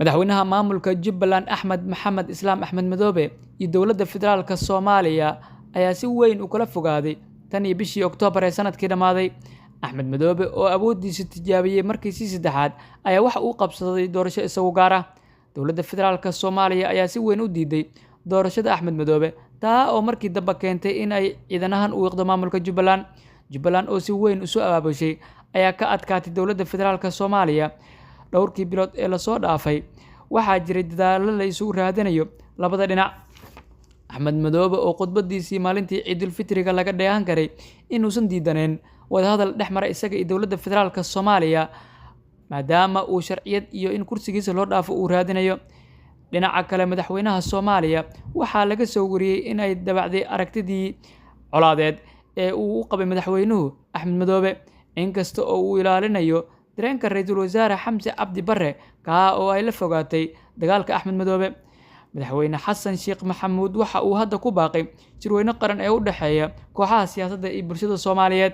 madaxweynaha maamulka Jubbaland Axmed Maxamed Islaam Axmed Madoobe iyo dowladda federaalka Soomaaliya ayaa si weyn u kala fogaaday tan iyo bishii Oktoobar ee sanadkii dhamaaday. Axmed Madoobe oo awoodiisa tijaabiyay markii saddexaad ayaa waxa uu qabsaday doorasho isagu gaar ah. Dowladda federaalka Soomaaliya ayaa si weyn u diiday doorashada Axmed Madoobe, taa oo markii dambe keentay in ay ciidanahan u wiiqdo maamulka Jubbaland. Jubbaland oo si weyn u soo abaabushay ayaa ka adkaatay dowladda federaalka Soomaaliya dhowrkii bilood ee la soo dhaafay. Waxaa jiray dadaallo la isugu raadinayo labada dhinac. Axmed Madoobe oo khudbadiisii maalintii Ciidul Fitriga laga dheehan karay inuusan diidaneen wadahadal dhexmara isaga iyo dowladda federaalka Soomaaliya, maadaama uu sharciyad iyo in kursigiisa loo dhaafo uu raadinayo. Dhinaca kale, madaxweynaha Soomaaliya waxaa laga soo wariyay in ay dabacday aragtidii colaadeed ee uu u qabay madaxweynuhu Axmed Madoobe, inkasta oo uu ilaalinayo dareenka ra'iisul wasaare Xamse Cabdi Barre ka oo ay la fogaatay dagaalka Axmed Madoobe. Madaxweyne Xasan Sheekh Maxamuud waxa uu hadda ku baaqay shirweyne qaran ee u dhaxeeya kooxaha siyaasadda iyo bulshada Soomaaliyeed,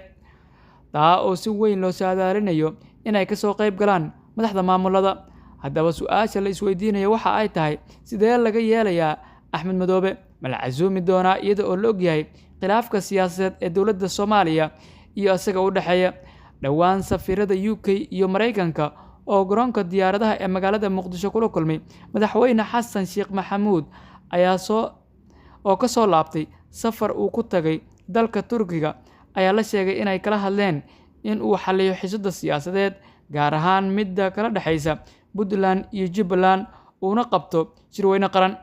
taa oo si weyn loo saadaalinayo in ay ka soo qayb galaan madaxda maamulada. Haddaba su'aasha la isweydiinayo waxa ay tahay, sidee laga yeelayaa Axmed Madoobe? Ma la casuumi doonaa iyada oo la ogyahay khilaafka siyaasadeed ee dowladda Soomaaliya iyo isaga u dhaxeeya? Dhowaan safiirada UK iyo Mareykanka oo garoonka diyaaradaha ee magaalada Muqdisho kula kulmay madaxweyne Xasan Sheekh Maxamuud ayaa ka soo laabtay safar uu ku tagay dalka Turkiga, ayaa la sheegay inay kala hadleen in uu xalliyo xiisadda siyaasadeed, gaar ahaan midda kala dhaxaysa Puntland iyo Jubbaland, uuna qabto shirweyne qaran.